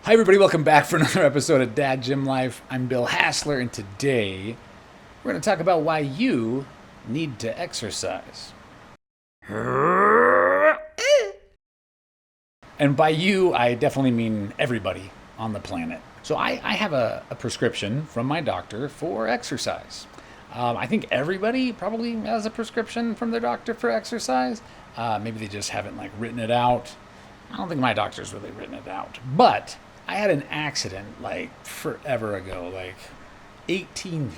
Hi, everybody. Welcome back for another episode of Dad Gym Life. I'm Bill Hassler, and today we're going to talk about why you need to exercise. And by you, I definitely mean everybody on the planet. So I have a prescription from my doctor for exercise. I think everybody probably has a prescription from their doctor for exercise. Maybe they just haven't written it out. I don't think my doctor's really written it out. But I had an accident forever ago, 18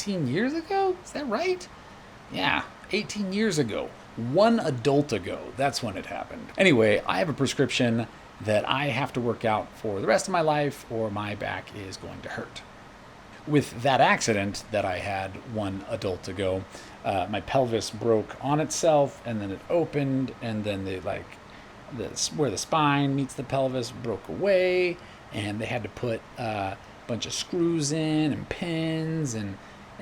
years ago? Is that right? Yeah, 18 years ago. One adult ago. That's when it happened. Anyway, I have a prescription that I have to work out for the rest of my life or my back is going to hurt. With that accident that I had one adult ago, my pelvis broke on itself and then it opened and then where the spine meets the pelvis broke away and they had to put a bunch of screws in and pins and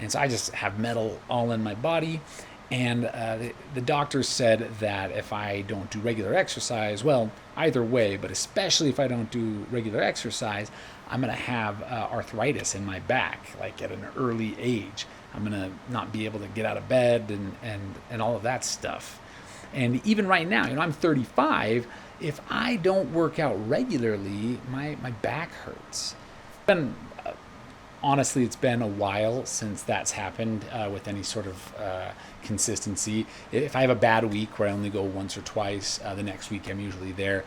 so I just have metal all in my body. And the doctor said that if I don't do regular exercise, well, either way, but especially if I don't do regular exercise, I'm going to have arthritis in my back, at an early age. I'm going to not be able to get out of bed and all of that stuff. And even right now, I'm 35. If I don't work out regularly, my back hurts. Honestly, it's been a while since that's happened with any sort of consistency. If I have a bad week where I only go once or twice, the next week I'm usually there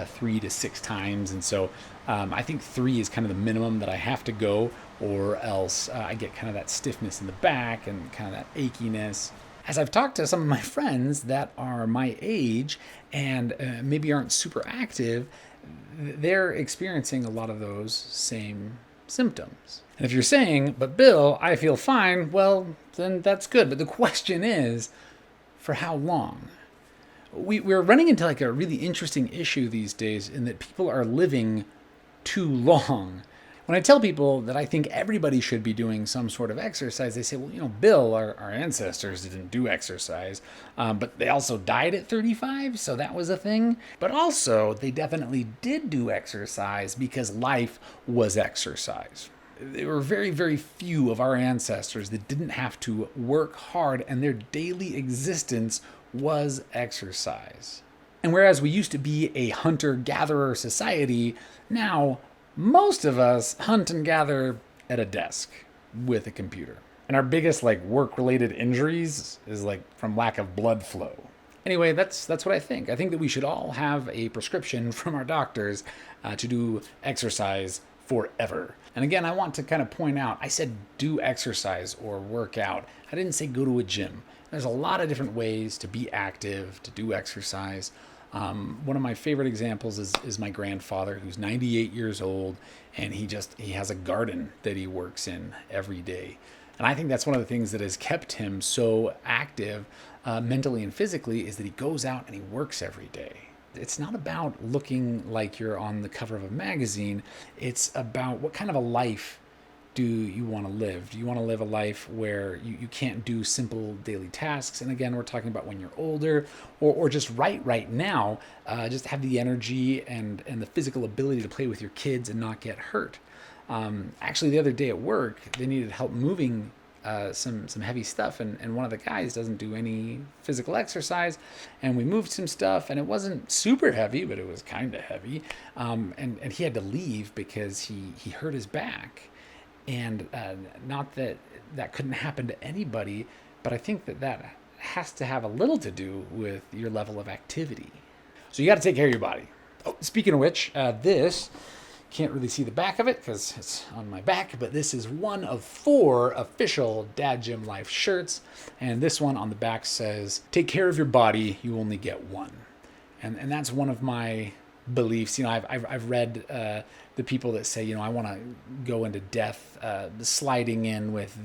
3 to 6 times. And so I think 3 is kind of the minimum that I have to go, or else I get kind of that stiffness in the back and kind of that achiness. As I've talked to some of my friends that are my age and maybe aren't super active, they're experiencing a lot of those same symptoms. And if you're saying, but Bill, I feel fine, well, then that's good. But the question is, for how long? We're running into a really interesting issue these days in that people are living too long. When I tell people that I think everybody should be doing some sort of exercise, they say, well, Bill, our ancestors didn't do exercise, but they also died at 35, so that was a thing. But also, they definitely did do exercise because life was exercise. There were very, very few of our ancestors that didn't have to work hard, and their daily existence was exercise. And whereas we used to be a hunter-gatherer society, now most of us hunt and gather at a desk with a computer. And our biggest work-related injuries is from lack of blood flow. Anyway, that's what I think. I think that we should all have a prescription from our doctors to do exercise forever. And again, I want to kind of point out, I said do exercise or work out. I didn't say go to a gym. There's a lot of different ways to be active, to do exercise. One of my favorite examples is my grandfather, who's 98 years old, and he has a garden that he works in every day. And I think that's one of the things that has kept him so active mentally and physically, is that he goes out and he works every day. It's not about looking like you're on the cover of a magazine. It's about what kind of a life do you want to live? Do you want to live a life where you can't do simple daily tasks? And again, we're talking about when you're older, or just right now, just have the energy and the physical ability to play with your kids and not get hurt. Actually, the other day at work, they needed help moving some heavy stuff, and one of the guys doesn't do any physical exercise, and we moved some stuff, and it wasn't super heavy, but it was kind of heavy, and he had to leave because he hurt his back. And not that couldn't happen to anybody, but I think that has to have a little to do with your level of activity. So you got to take care of your body. Oh, speaking of which, this, can't really see the back of it because it's on my back, but this is one of 4 official Dad Gym Life shirts. And this one on the back says, take care of your body, you only get one. And that's one of my beliefs. I've read the people that say, I want to go into death sliding in with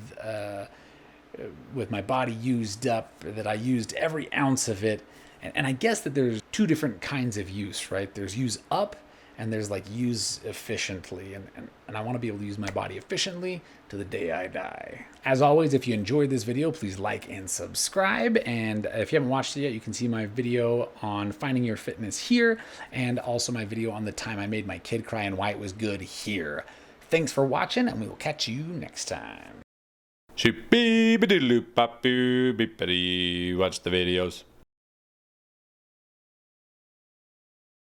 my body used up, that I used every ounce of it. And I guess that there's 2 different kinds of use, right? There's use up and there's like use efficiently, and I want to be able to use my body efficiently to the day I die. As always, if you enjoyed this video, please like and subscribe. And if you haven't watched it yet, you can see my video on finding your fitness here, and also my video on the time I made my kid cry and why it was good here. Thanks for watching, and we will catch you next time. Watch the videos.